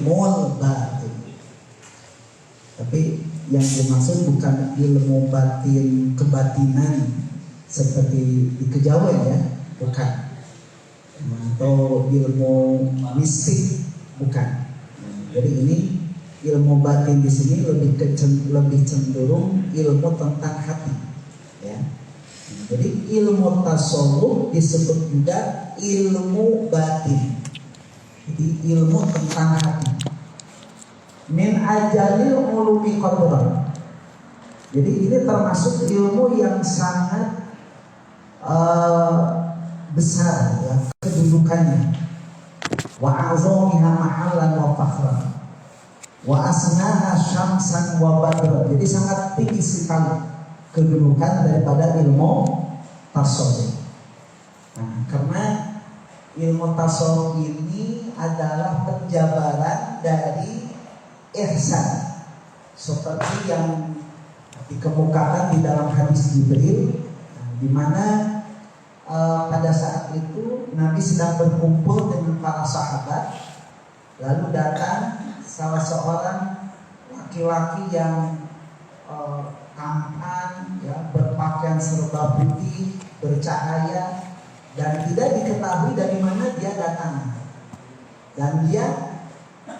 ilmu batin. Tapi yang dimaksud bukan ilmu batin kebatinan seperti di kejawen ya, bukan. Atau ilmu mistik, bukan. Jadi ini ilmu batin di sini lebih cenderung ilmu tentang hati, ya. Jadi ilmu tasawuf disebut juga ilmu batin. Jadi ilmu tentang hati. Min ajalil ulumi qadran. Jadi ini termasuk ilmu yang sangat besar ya kedudukannya. Wa azamiha mahallan wa fakhran. Wa asnaha syamsan wa badra. Jadi sangat tinggi sekali kedudukan daripada ilmu tasawuf. Nah, karena ilmu tasawuf ini adalah penjabaran dari ihsan seperti yang dikemukakan di dalam hadis Jibril, di mana pada saat itu Nabi sedang berkumpul dengan para sahabat, lalu datang salah seorang laki-laki yang tampan, ya, berpakaian serba putih, bercahaya, dan tidak diketahui dari mana dia datang, dan dia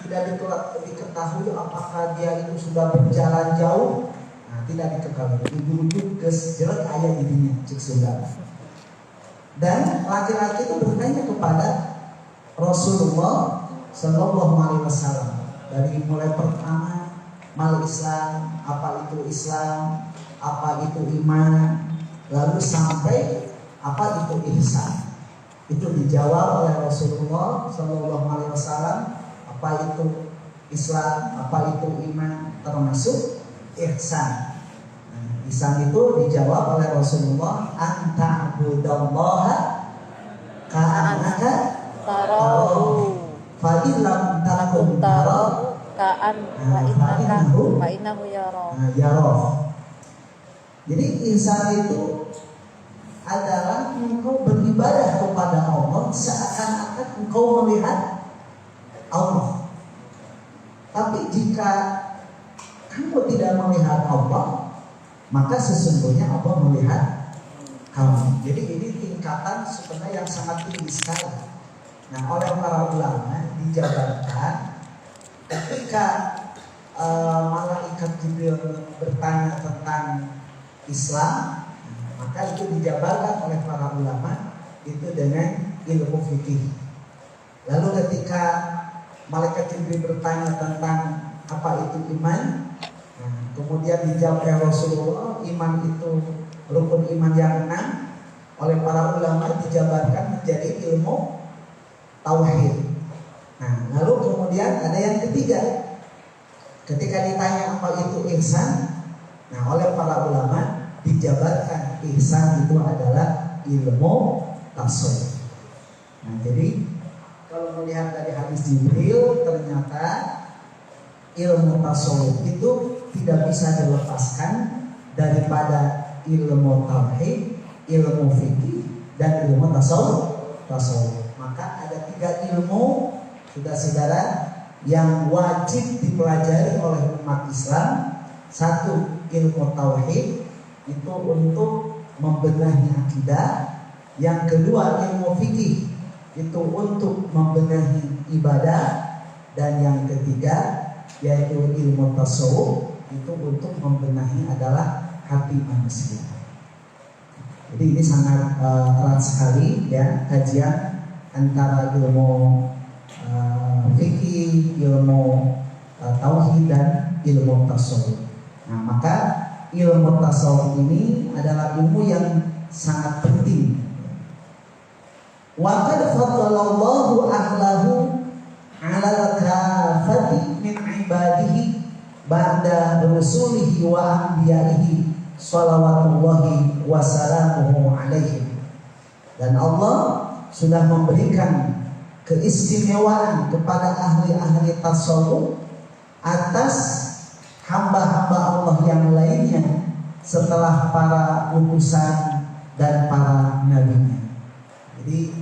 tidak diketahui apakah dia itu sudah berjalan jauh. Nah, tidak diketahui. Ibu-ibu kesjerat ayat dirinya cek saudara. Dan laki-laki itu bertanya kepada Rasulullah Sallallahu Alaihi Wasallam dari mulai pertama mal Islam, apa itu Islam, apa itu iman, lalu sampai apa itu ihsan. Itu dijawab oleh Rasulullah Sallallahu Alaihi Wasallam, apa itu Islam, apa itu iman, termasuk ihsan. Ihsan itu dijawab oleh Rasulullah, anta'budallaha ka'annaka tarahu fa illam takun tarahu fa'innahu yarahu. Jadi ihsan itu adalah engkau beribadah kepada Allah seakan-akan engkau melihat Allah. Tapi jika kamu tidak melihat Allah, maka sesungguhnya Allah melihat kamu. Jadi ini tingkatan sebenarnya yang sangat tinggi sekali. Nah, oleh para ulama dijabarkan ketika malaikat Jibril bertanya tentang Islam, maka itu dijabarkan oleh para ulama itu dengan ilmu fikih. Lalu ketika malaikat Jibril bertanya tentang apa itu iman, kemudian dijawab oleh Rasulullah, iman itu rukun iman yang 6. Oleh para ulama dijabarkan menjadi ilmu tauhid. Nah, lalu kemudian ada yang ketiga. Ketika ditanya apa itu ihsan, nah oleh para ulama dijabarkan ihsan itu adalah ilmu tasawuf. Nah, jadi kalau melihat dari hadis Jibril, ternyata ilmu tasawuf itu tidak bisa dilepaskan daripada ilmu tauhid, ilmu fikih, dan ilmu tasawuf. Maka ada 3 ilmu, saudara-saudara, yang wajib dipelajari oleh umat Islam. 1, ilmu tauhid, itu untuk membenahi akidah. Yang kedua, ilmu fikih, itu untuk membenahi ibadah. Dan yang ketiga, yaitu ilmu tasawuf, itu untuk membenahi adalah hati manusia. Jadi ini sangat erat sekali ya kajian antara ilmu fikih, ilmu tauhid, dan ilmu tasawuf. Nah, maka ilmu tasawuf ini adalah ilmu yang sangat penting. Wa qad faddalallahu ahlahu 'ala kafati min ibadihi ba'da rusulihi wa anbiya'ihi salawatullahi wa salamuhu alaihi. Dan Allah sudah memberikan keistimewaan kepada ahli-ahli tasawuf atas hamba-hamba Allah yang lainnya setelah para utusan dan para nabinya. Jadi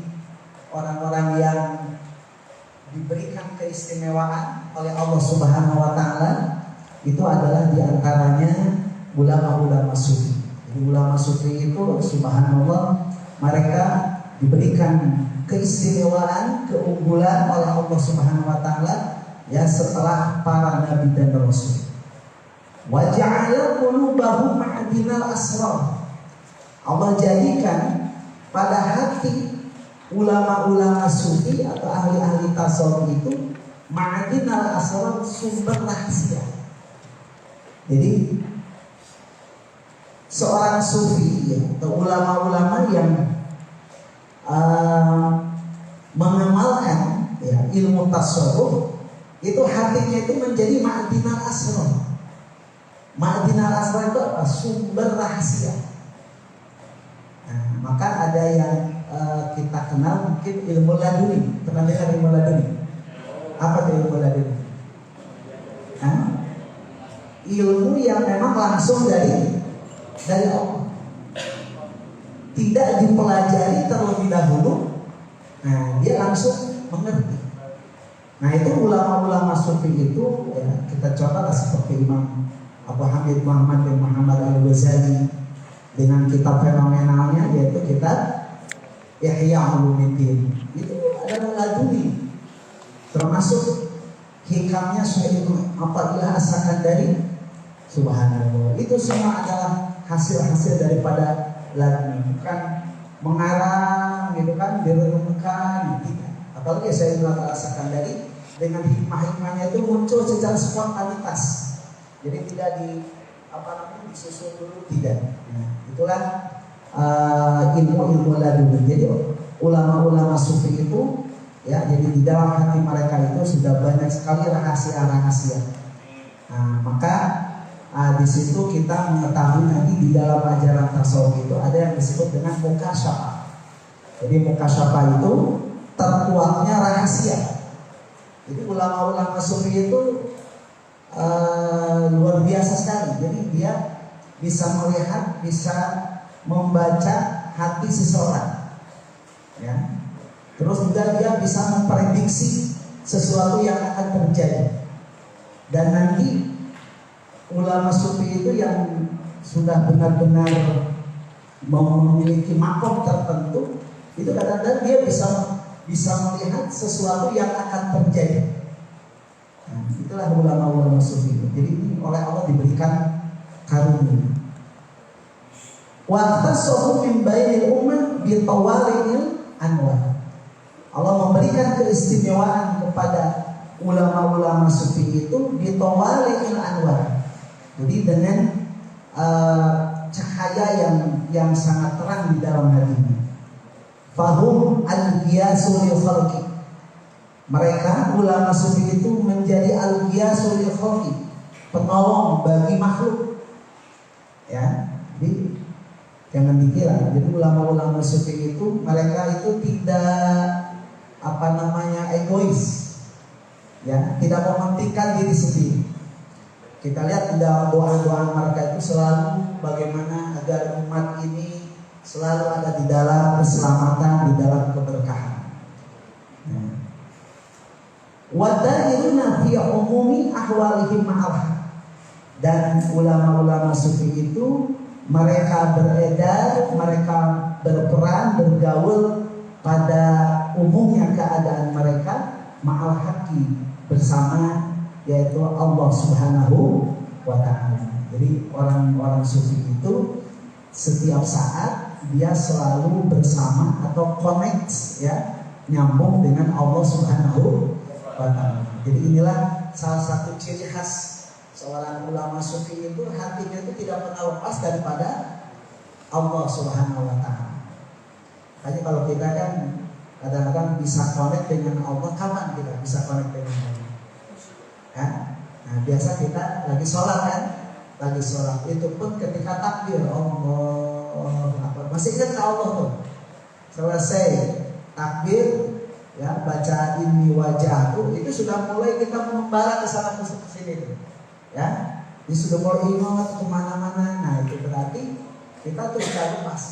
orang-orang yang diberikan keistimewaan oleh Allah Subhanahu wa taala itu adalah diantaranya ulama-ulama sufi. Jadi ulama sufi itu subhanallah mereka diberikan keistimewaan, keunggulan oleh Allah Subhanahu wa taala ya setelah para nabi dan rasul. Wa ja'ala qulubahum ma'dinal asrar. Allah jadikan pada hati ulama-ulama sufi atau ahli-ahli tasawuf itu ma'dinal asrar, sumber rahasia. Jadi seorang sufi ya, atau ulama-ulama yang mengamalkan ya, ilmu tasawuf itu hatinya itu menjadi ma'dinal asrar. Ma'dinal asrar itu apa? Sumber rahasia. Nah, maka ada yang kita kenal mungkin ilmu laduni. Pernah dengar ilmu laduni? Apa itu ilmu laduni? Ilmu yang memang langsung dari Allah, tidak dipelajari terlebih dahulu. Nah, dia langsung mengerti. Nah, itu ulama-ulama sufi itu ya, kita contohlah seperti Imam Abu Hamid Muhammad bin Muhammad Al-Ghazali dengan kitab fenomenalnya yaitu kitab Ihya Ulumuddin. Itu adalah laduni, termasuk hikamnya Syaikhul apabila asalkan dari subhanallah. Itu semua adalah hasil-hasil daripada laduni, bukan mengarang gitu kan, direnungkan tidak. Apalagi saya merasakan dari dengan hikmah-hikmahnya itu muncul secara spontanitas. Jadi tidak disusun dulu, tidak. Nah, itulah ilmu-ilmu laduni. Jadi ulama-ulama sufi itu ya, jadi di dalam hati mereka itu sudah banyak sekali rahasia-rahasia. Nah, maka di situ kita mengetahui nanti di dalam ajaran tasawuf itu ada yang disebut dengan mukasyafah. Jadi mukasyafah itu terkuatnya rahasia. Jadi ulama-ulama sufi itu luar biasa sekali. Jadi dia bisa melihat, bisa membaca hati seseorang, ya. Terus juga dia bisa memprediksi sesuatu yang akan terjadi. Dan nanti ulama sufi itu yang sudah benar-benar memiliki makom tertentu, itu kadang-kadang dia bisa melihat sesuatu yang akan terjadi. Nah, itulah ulama-ulama sufi. Jadi ini oleh Allah diberikan karunia. Wa tasawu min bainil ummah bi tawali'il anwar. Allah memberikan keistimewaan kepada ulama-ulama sufi itu bi tawali'il anwar. Jadi dengan cahaya yang sangat terang di dalam hatinya. Fahum al-ghiyasu lil khalqi. Mereka ulama sufi itu menjadi al-ghiyasu lil khalqi, penolong bagi makhluk. Ya, jadi jangan dikira. Jadi ulama-ulama sufi itu mereka itu tidak egois. Ya, tidak mementingkan diri sendiri. Kita lihat di dalam doa-doa mereka itu selalu bagaimana agar umat ini selalu ada di dalam keselamatan, di dalam keberkahan. Wadairuna fi umumi ahwalihim ma'al. Dan ulama-ulama sufi itu mereka beredar, mereka berperan, bergaul pada umumnya keadaan mereka ma'al haqi, bersama yaitu Allah Subhanahu wa ta'ala. Jadi orang-orang sufi itu setiap saat dia selalu bersama atau connect, ya, nyambung dengan Allah Subhanahu wa ta'ala. Jadi inilah salah satu ciri khas seorang ulama sufi itu, hatinya itu tidak pernah lepas daripada Allah Subhanahu wa ta'ala. Hanya kalau kita kan kadang-kadang bisa connect dengan Allah, kapan kita bisa connect dengan Allah? Ya? Nah, biasa kita lagi sholat kan, lagi sholat itu pun ketika takbir Allah masih ingat ke Allah tuh. Selesai takbir, ya, baca ini wajahku, itu sudah mulai kita mengembara ke sana ke sini tuh. Ya, ini sudah mulai ingat kemana-mana. Nah, itu berarti kita tuh sudah lepas.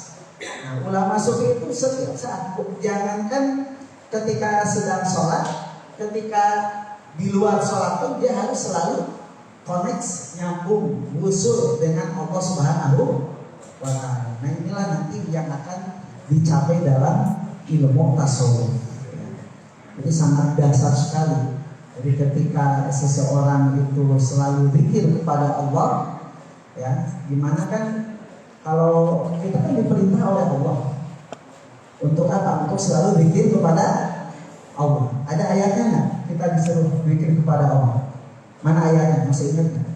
Nah, ulama sufi itu setiap saat, jangankan ketika sedang sholat, ketika di luar sholat pun dia harus selalu connect, nyambung, wusul dengan Allah Subhanahu wa Ta'ala. Nah inilah nanti yang akan dicapai dalam ilmu tasawuf. Jadi sangat dasar sekali. Jadi ketika seseorang itu selalu zikir kepada Allah, ya, gimana kan kalau kita kan diperintah oleh Allah untuk apa? Untuk selalu zikir kepada Allah. Ada ayatnya nggak? Kita disuruh zikir kepada Allah. Mana ayatnya? Masih ingat nggak?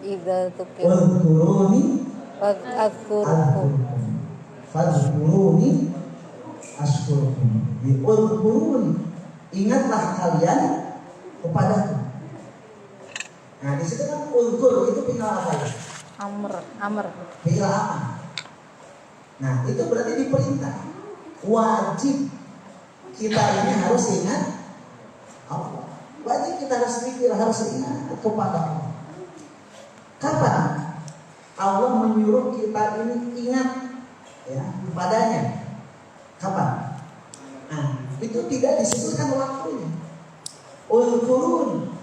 Idza tuqim Wadhkuruni fadhkurukum. Fadhkuruni ashkurukum. Wadhkuruni, ingatlah kalian kepadaku. Nah di situ kan udhkur itu fi'il apa ya? Amr. Fi'il amr. Nah itu berarti diperintah. Wajib kita ini harus ingat Allah. Wajib kita harus mikir, harus ingat kepada Allah. Kapan Allah menyuruh kita ini ingat ya kepadanya? Kapan? Nah itu tidak disebutkan waktunya. Ulkurun,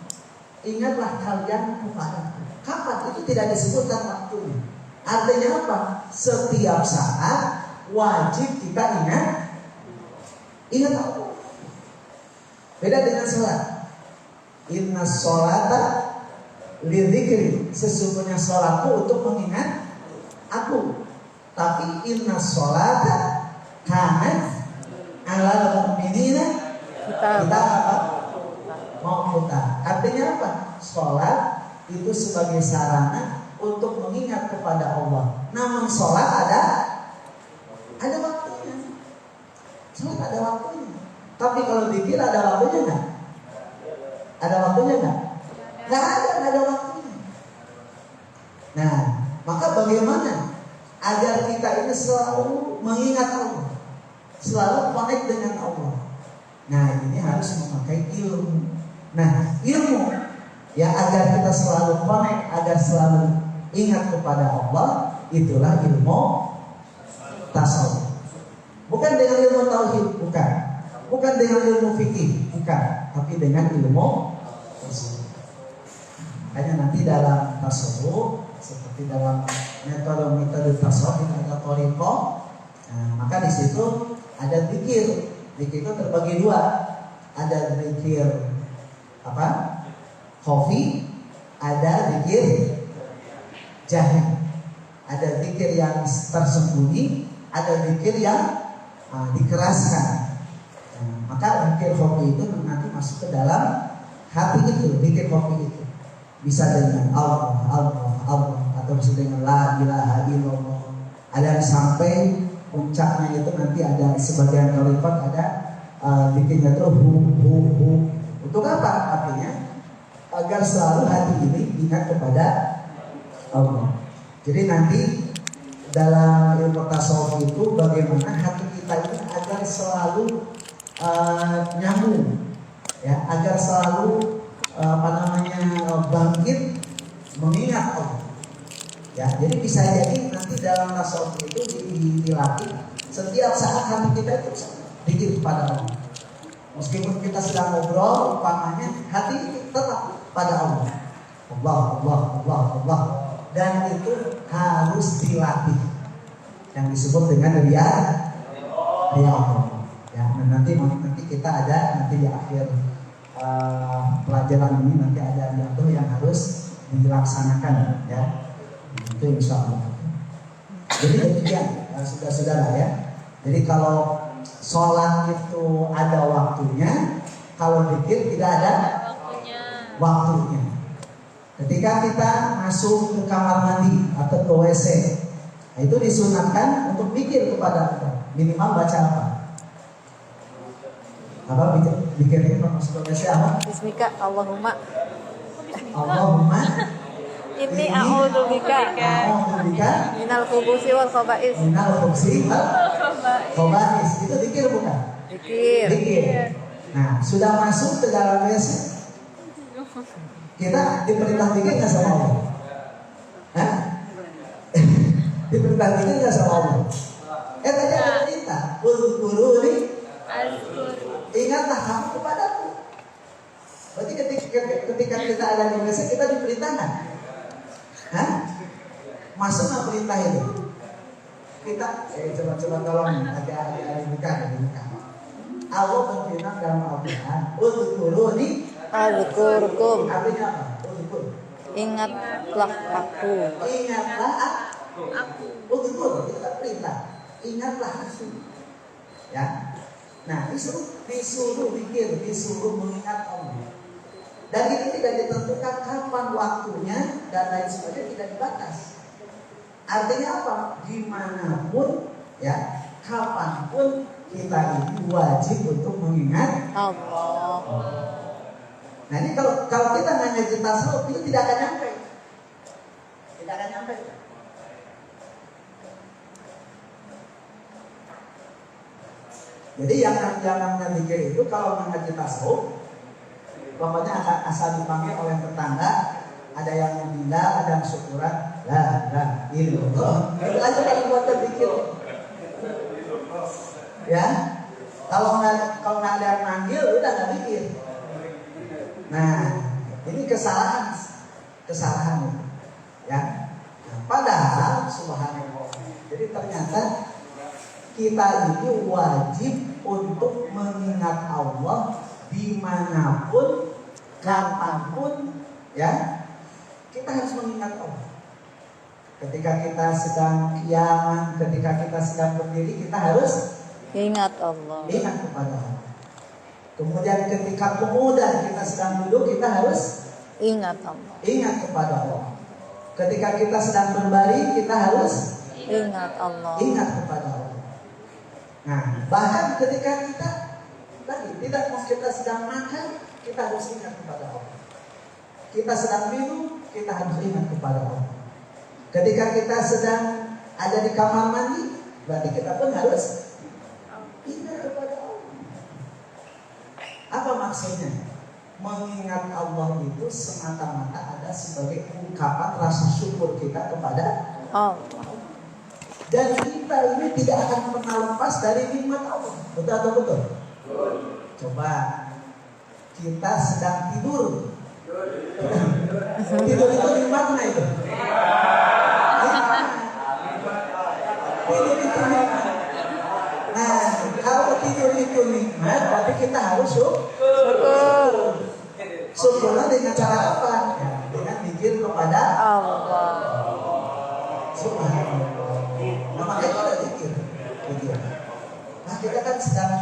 ingatlah kalian kepadaku. Kapan? Itu tidak disebutkan waktunya. Artinya apa? Setiap saat wajib kita ingat Allah. Beda dengan sholat. Inna sholata lidzikri, sesungguhnya sholatku untuk mengingat aku. Tapi inna sholata kanat alal mu'minina kita apa? Mauquta. Artinya apa? Sholat itu sebagai sarana untuk mengingat kepada Allah. Namun sholat ada waktunya. Sholat ada waktunya. Tapi kalau zikir ada waktunya nggak? Ada waktunya nggak? Nggak ada waktunya. Nah, maka bagaimana agar kita ini selalu mengingat Allah, selalu connect dengan Allah? Nah, ini harus memakai ilmu. Nah, ilmu ya agar kita selalu connect, agar selalu ingat kepada Allah, itulah ilmu tasawuf. Bukan dengan ilmu tauhid, bukan dengan ilmu fikih, bukan, tapi dengan ilmu tasawuf. Makanya nanti dalam tasawuf, seperti dalam metode tasawuf itu ada thariqah. Nah, maka di situ ada zikir. Zikir itu terbagi dua. Ada zikir apa? Khafi, ada zikir jahil. Ada zikir yang tersembunyi, ada zikir yang dikeraskan. Nah, maka zikir khafi itu nanti masuk ke dalam hati itu. Zikir khafi itu bisa dengan Allah atau bisa dengan la ilaha illallah. Ada yang sampai puncaknya itu nanti ada sebagian kalimat ada zikirnya itu hu. Untuk apa? Artinya agar selalu hati ini ingat kepada Allah. Jadi nanti dalam ilmu tasawuf itu bagaimana hati kita ini agar selalu nyambung, ya, agar selalu bangkit mengingat Allah. Ya, jadi bisa jadi nanti dalam tasawuf itu dilatih setiap saat hati kita itu zikir kepada Allah. Meskipun kita sedang ngobrol, umpamanya hati itu tetap pada Allah. Allah. Dan itu harus dilatih. Yang disebut dengan riya Allah. Ya, nanti kita ada nanti di akhir pelajaran ini nanti ada jatuh yang harus dilaksanakan, ya. Itu insya Allah. Jadi demikian, saudara-saudara ya. Jadi kalau sholat itu ada waktunya, kalau zikir tidak ada waktunya. Ketika kita masuk ke kamar mandi atau ke WC, nah itu disunatkan untuk zikir kepada Allah. Minimal baca apa? Apa zikirnya kalau masuk ke WC apa? Bismika Allahumma Inni a'udzubika minal khubusi wal khaba'is. Itu zikir bukan? Zikir. Nah, sudah masuk ke dalam WC, kita diperintah zikir nggak sama Allah? Hah? Diperintah zikir nggak sama Allah? Tadi ada perintah, Udhkuruni, ingatlah kamu kepadaku. Berarti ketika kita ada di WC kita diperintahkan. Hah? Masuk nggak perintah itu? Kita coba tolong ada buka. Allah berfirman dalam Al-Quran, "Udhkuruni Azkurkum. artinya apa? Udhkur. Ingatlah aku. Ingatlah aku. Udhkur itu kan perintah. Ingatlah aku. Ya. Nah, disuruh pikir, disuruh mengingat Allah. Dan ini tidak ditentukan kapan waktunya dan lain sebagainya, tidak dibatas. Artinya apa? Dimanapun, ya, kapanpun kita ini wajib untuk mengingat Allah. Nah ini kalau kita nggak ngaji tasawuf itu tidak akan nyampe. Tidak akan nyampe. Jadi yang namanya zikir itu kalau mengaji tasawuf, pokoknya asal dipanggil oleh tetangga, ada yang bilang, ada yang syukuran, la ilallah. Itu aja kalau buat zikir. Ya, kalau nggak ada yang manggil, udah nggak zikir. Nah, ini kesalahan itu, ya. Nah, padahal subhanallah. Jadi ternyata kita ini wajib untuk mengingat Allah dimanapun, kapanpun, ya. Kita harus mengingat Allah. Ketika kita sedang qiyam, ketika kita sedang berdiri, kita harus Ingat Allah. ingat kepada Allah. Kemudian ketika kemudian kita sedang duduk, kita harus Ingat Allah. ingat kepada Allah. Ketika kita sedang berbaring, kita harus Ingat Allah. ingat kepada Allah. Nah, bahkan ketika kita tadi tidak mau kita sedang makan, kita harus ingat kepada Allah. Kita sedang minum, kita harus ingat kepada Allah. Ketika kita sedang ada di kamar mandi, berarti kita pun harus ingat kepada Allah. Apa maksudnya? Mengingat Allah itu semata-mata ada sebagai ungkapan rasa syukur kita kepada Allah. dan kita ini tidak akan pernah lepas dari nikmat Allah. Betul atau betul? Coba kita sedang tidur. Tidur itu nikmat nggak itu? Tidur itu nikmat. Nah, kalau tidur itu nikmat, berarti kita harus syukur. Syukurnya dengan cara apa? Ya, dengan zikir kepada Allah. Subhanallah. Nah, makanya kita zikir. Nah, kita kan sedang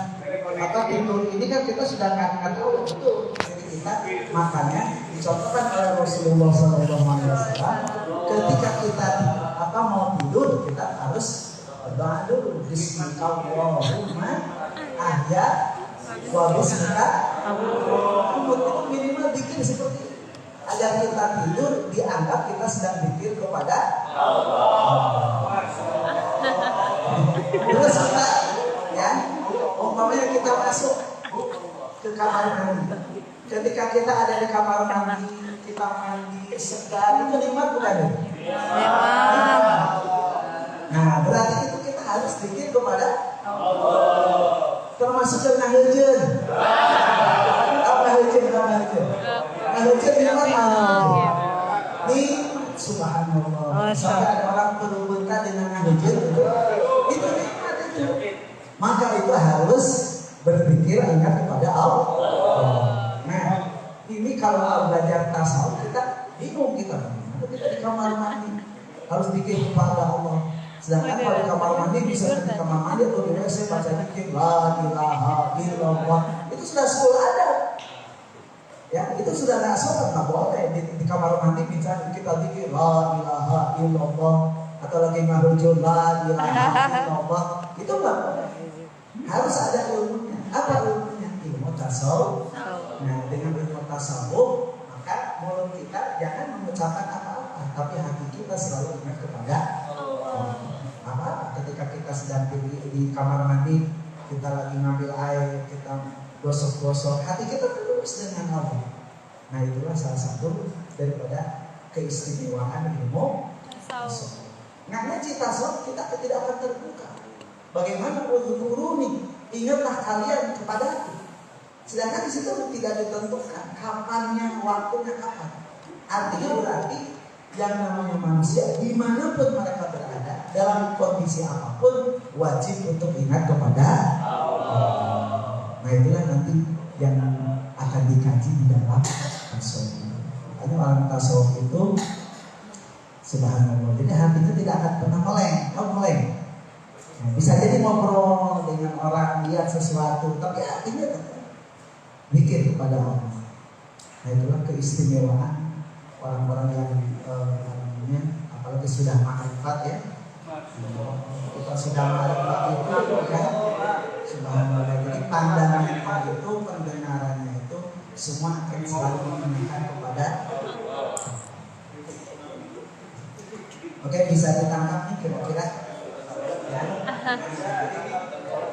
tidur ini kan kita sedang ingat Allah betul. Jadi kita makanya dicontohkan oleh Rasulullah SAW. Ketika kita mau tidur, kita harus berdoa dulu. Bismillahirrahmanirrahim. Ahya wa bismika. Itu minimal bikin seperti itu. Agar kita tidur dianggap kita sedang zikir kepada Allah. Terus kita, ya, umpamanya kita masuk ke kamar mandi. Ketika kita ada di kamar mandi, kita mandi segar, itu nikmat bukan? Nikmat. Nah, berarti itu kita harus zikir kepada Allah. Termasuk dengan hujud. Apa hujud? Hujud nikmat. Ini subhanallah. Sampai ada orang berhubungan dengan hujud itu nikmat itu. Maka itu harus berpikir ingat kepada Allah. Nah, ini kalau belajar tasawuf kita bingung kita di kamar mandi harus zikir kepada Allah. Sedangkan kalau di kamar mandi bisa di kamar mandi atau di WC baca zikir la ilaha illallah. Itu sudah sekolah ada. Ya, itu sudah nggak sopan, nggak boleh di kamar mandi bisa kita zikir la ilaha illallah atau lagi ngarujul la ilaha illallah. Itu nggak boleh. Harus ada ilmunya. Apa ilmunya? Ilmu tasawuf. Nah, dengan ilmu tasawuf, maka mulut kita jangan mengucapkan apa-apa, tapi hati kita selalu ingat kepada Allah. Apa? Ketika kita sedang di kamar mandi, kita lagi ngambil air, kita gosok-gosok, hati kita terus dengan Allah. Nah, itulah salah satu daripada keistimewaan ilmu tasawuf. Nah, ngaji tasawuf kita tidak akan terbuka. Bagaimana udhkuruni, ingatlah kalian kepada aku. Sedangkan di situ tidak ditentukan kapannya, waktunya kapan. Artinya berarti yang namanya manusia dimanapun mereka berada, dalam kondisi apapun wajib untuk ingat kepada Allah. Nah itulah nanti yang akan dikaji di dalam tasawuf. Makanya orang tasawuf itu subhanallah, jadi hatinya tidak akan pernah meleng. Nah, bisa jadi ngobrol dengan orang, lihat sesuatu, tapi hatinya tetap mikir kepada Allah. Nah itulah keistimewaan orang-orang yang namanya, apalagi sudah makrifat ya. Kita sudah makrifat itu ya, subhanallah. Jadi pandangannya itu, pendengarannya itu semua akan selalu mengingatkan kepada. Oke, bisa ditangkap nih kira-kira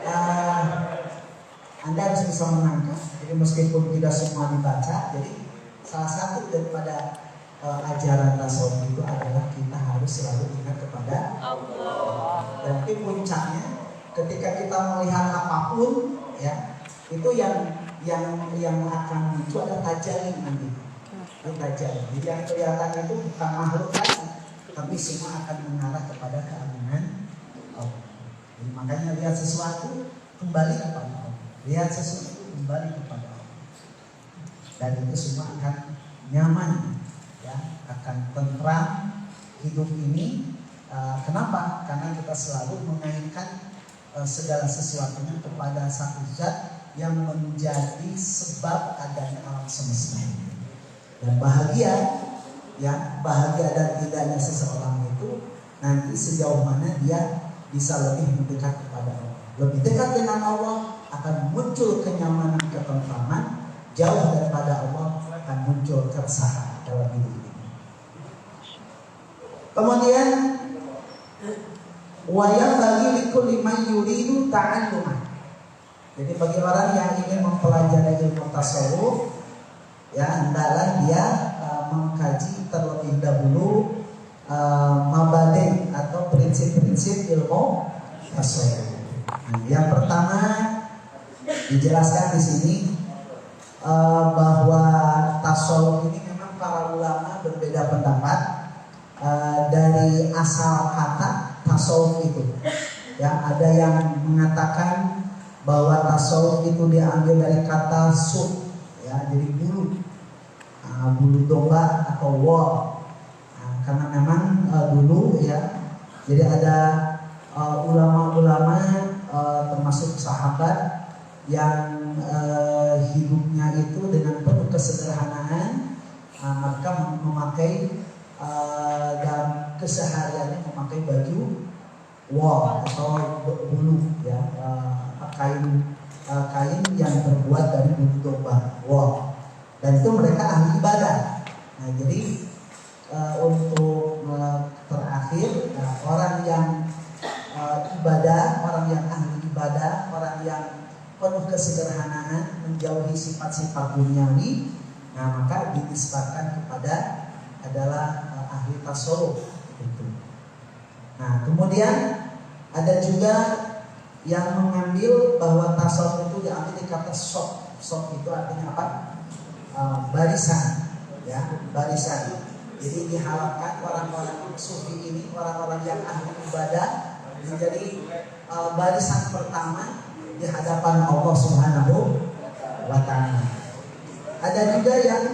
ya. Anda harus bisa menangkap. Jadi meskipun tidak semua dibaca, jadi salah satu daripada ajaran tasawuf itu adalah kita harus selalu ingat kepada Allah. Dan itu puncaknya ketika kita melihat apapun ya, itu yang akan muncul ada tajalli nanti. Itu tajalli. Jadi yang kelihatan itu bukan makhluk lagi, tapi semua akan mengarah kepada keagungan Allah. Jadi makanya lihat sesuatu kembali kepada Allah. Lihat sesuatu kembali kepada Allah. Dan itu semua akan nyaman ya, akan tentram hidup ini. Kenapa? Karena kita selalu mengaitkan segala sesuatunya kepada satu zat yang menjadi sebab adanya alam semesta ini. Dan bahagia ya, bahagia dan tidaknya seseorang itu nanti sejauh mana dia bisa lebih mendekat kepada Allah. Lebih dekat dengan Allah akan muncul kenyamanan, ketentraman. Jauh daripada Allah akan muncul keresahan dalam hidup ini. Kemudian wayang bagi likulli man yuridu ta'allumah. Jadi bagi orang yang ingin mempelajari ilmu tasawuf, ya hendaklah dia mengkaji terlebih dahulu mabadi atau prinsip-prinsip ilmu tasawuf. Nah, yang pertama dijelaskan di sini bahwa tasawuf ini memang para ulama berbeda pendapat dari asal kata tasawuf itu. Ya, ada yang mengatakan bahwa tasawuf itu diambil dari kata suf, ya, jadi bulu domba atau wol. Karena memang dulu ya, jadi ada ulama-ulama termasuk sahabat yang hidupnya itu dengan penuh kesederhanaan, mereka memakai dalam kesehariannya memakai baju wol atau bulu ya, kain yang terbuat dari bulu domba wol, dan itu mereka ahli ibadah. Nah jadi untuk terakhir orang yang ibadah, orang yang ahli ibadah, orang yang penuh kesederhanaan, menjauhi sifat-sifat duniawi, nah maka dinisbatkan kepada adalah ahli tasawuf itu. Nah kemudian ada juga yang mengambil bahwa tasawuf itu diambil dari kata sok. Sok itu artinya apa? Barisan, ya, barisan. Jadi diharapkan orang-orang sufi ini, orang-orang yang ahli ibadah menjadi barisan pertama di hadapan Allah Subhanahu wa Ta'ala. Ada juga yang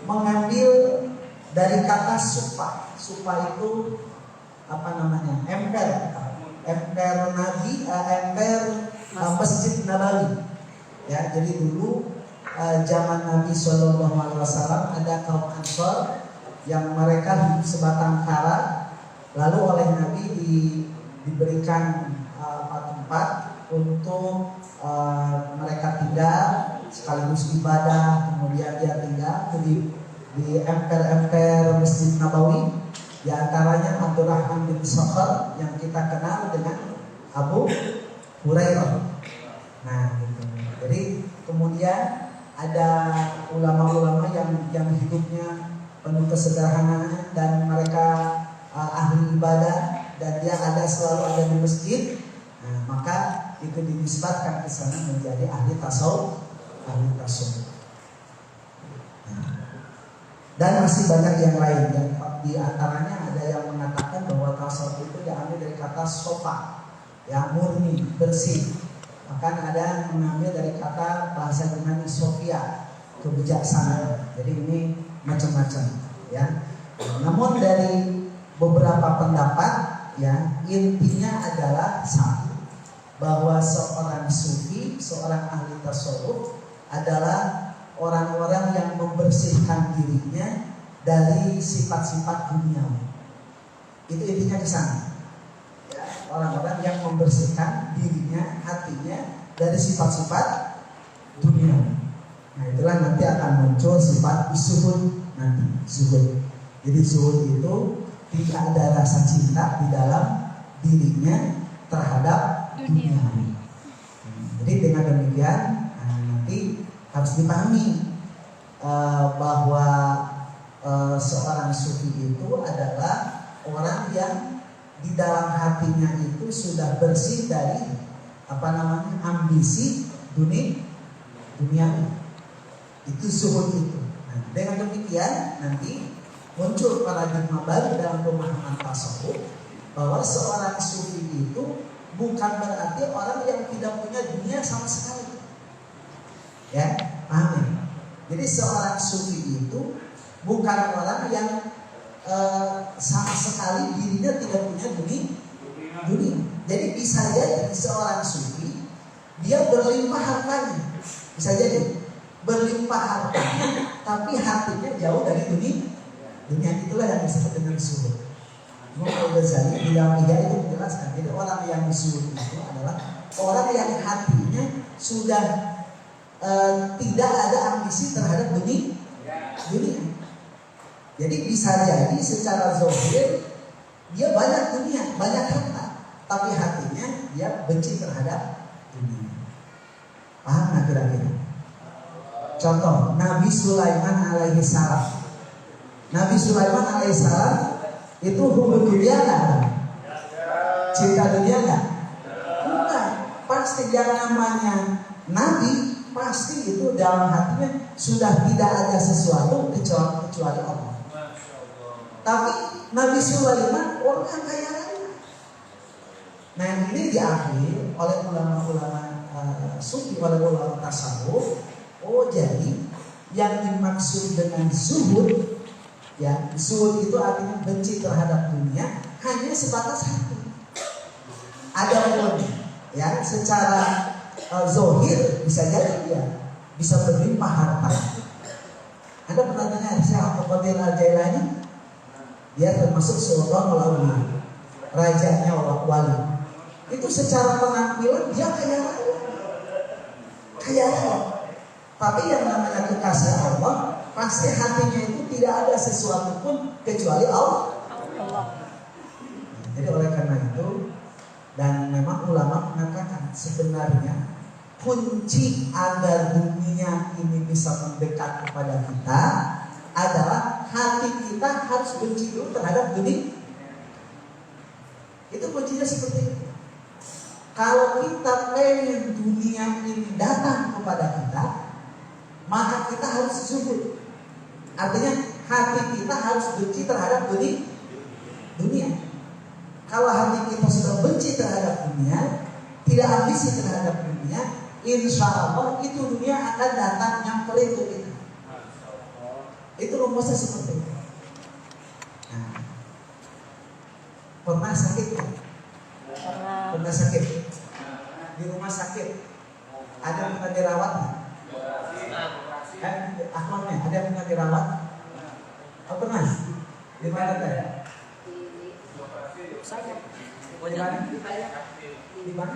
mengambil dari kata supa. Supa itu apa namanya? Emper Nabi, emper Masjid Nabawi. Ya, jadi dulu zaman Nabi Shallallahu Alaihi Wasallam ada kaum Ansor yang mereka hidup sebatang kara, lalu oleh Nabi diberikan tempat untuk mereka tinggal sekaligus ibadah. Kemudian dia tinggal di emper-emper Masjid Nabawi, di antaranya Abdurrahman bin Sakhar yang kita kenal dengan Abu Hurairah. Nah, gitu. Jadi kemudian ada ulama-ulama yang hidupnya penuh kesederhanaan dan mereka ahli ibadah, dan dia selalu ada di masjid. Nah, maka itu dinisbatkan ke sana menjadi ahli tasawuf ahli tasawuf. Dan masih banyak yang lain, yang di antaranya ada yang mengatakan bahwa tasawuf itu diambil dari kata sofa, ya, murni, bersih. Bahkan ada yang mengambil dari kata bahasa Yunani Sophia, kebijaksanaan. Jadi ini macam-macam, ya. Namun dari beberapa pendapat, ya, intinya adalah satu, bahwa seorang sufi, seorang ahli tasawuf adalah orang-orang yang membersihkan dirinya dari sifat-sifat duniawi. Itu intinya ke sana. Ya, orang-orang yang membersihkan dirinya, hatinya dari sifat-sifat duniawi. Nah, itulah nanti akan muncul sifat zuhud nanti, zuhud. Jadi zuhud itu tidak ada rasa cinta di dalam dirinya terhadap duniawi. Jadi dengan demikian nanti harus dipahami bahwa seorang sufi itu adalah orang yang di dalam hatinya itu sudah bersih dari ambisi duniawi. Itu zuhud itu. Nah, dengan demikian nanti muncul paradigma baru dalam pemahaman tasawuf bahwa seorang sufi itu bukan berarti orang yang tidak punya dunia sama sekali. Ya, paham ya? Jadi seorang sufi itu bukan orang yang sama sekali dirinya tidak punya dunia. Jadi bisa jadi seorang sufi dia berlimpah hartanya, bisa jadi berlimpah hartanya, tapi hatinya jauh dari dunia. Itulah yang disebut dengan zuhud. Imam Al-Ghazali di dalam Ihya itu menjelaskan, jadi orang yang zuhud itu adalah orang yang hatinya sudah tidak ada ambisi terhadap dunia. Jadi bisa jadi secara zahir dia banyak dunia, banyak harta, tapi hatinya dia benci terhadap dunia. Paham nggak kira-kira? Contoh, Nabi Sulaiman alaihi salam. Nabi Sulaiman alaihi salam itu hubung dunia nggak? Cinta dunia nggak? Bukan. Pasti yang namanya Nabi, pasti itu dalam hatinya sudah tidak ada sesuatu kecuali Allah. Tapi Nabi Sulaiman orang yang kaya raya. Nah, ini diambil oleh ulama-ulama sufi, oleh ulama tasawuf. Oh, jadi yang dimaksud dengan zuhud, ya, zuhud itu artinya benci terhadap dunia hanya sebatas hati. Adapun ya secara zohir bisa jadi dia bisa berlimpah harta. Ada pernah dengar Syekh Abdul Qadir Al-Jailani? Dia termasuk sultan wali, rajanya wali. Itu secara penampilan dia kaya raya. Tapi yang namanya kekasih Allah, pasti hatinya itu tidak ada sesuatu pun kecuali Allah. Jadi oleh karena itu, dan memang ulama mengatakan sebenarnya kunci agar dunia ini bisa mendekat kepada kita adalah hati kita harus benci dulu terhadap dunia. Itu kuncinya seperti itu. Kalau kita pengen dunia ini datang kepada kita, maka kita harus zuhud. Artinya hati kita harus benci terhadap dunia. Kalau hati kita sudah benci terhadap dunia, tidak ambisi terhadap dunia, insya Allah itu dunia akan datang nyamperin ke kita. Itu rumusnya seperti itu. Nah, pernah sakit kan? Pernah sakit di rumah sakit, ada yang pernah dirawat? Akhwatnya ada yang pernah dirawat? Oh, pernah? Di mana teh? Saya. Di mana? Di mana?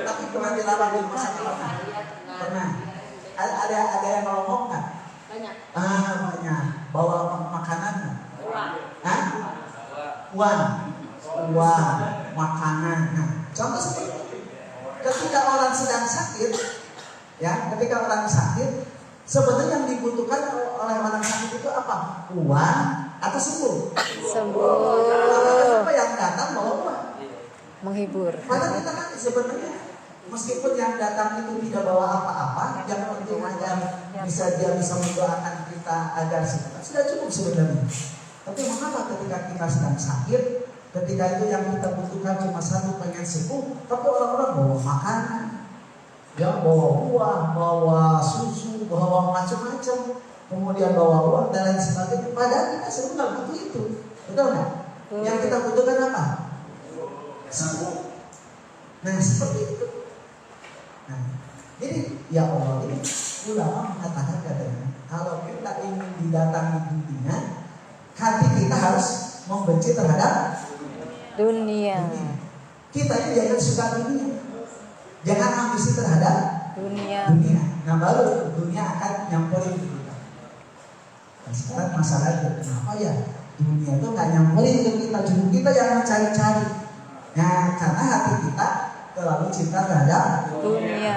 Tapi pernah dirawat di rumah sakit apa? Pernah. Ada yang ngomong nggak? Banyak. Banyak. Bawa makanan nggak? Uang, makanan. Nah, contoh seperti itu. Ketika orang sedang sakit, ya, sebenarnya yang dibutuhkan oleh orang sakit itu apa? Uang atau sembuh? Sembuh. Apa yang datang bawa uang? Menghibur. Padahal kita kan sebenarnya Meskipun yang datang itu tidak bawa apa-apa, yang penting agar dia bisa mendoakan kita agar sudah cukup sebenarnya. Tapi mengapa ketika kita sedang sakit, ketika itu yang kita butuhkan cuma satu, pengen sembuh, tapi orang-orang bawa makanan, ya bawa buah, bawa susu, bawa macam-macam, kemudian bawa uang dan lain sebagainya. Padahal kita sebenarnya nggak butuh itu, betul nggak? Yang kita butuhkan apa? Sembuh. Nah seperti itu. Nah, jadi ya Allah, ini ulama mengatakan katanya, kalau kita ingin didatangi dunia, hati kita harus membenci terhadap Dunia. Kita ini jangan suka dunia, jangan ambisi terhadap Dunia. Nah baru dunia akan nyamperin kita. Nah, sekarang masalahnya kenapa ya dunia itu nggak nyamperin ke kita, justru kita yang mencari-cari. Nah karena hati kita terlalu cinta terhadap Dunia.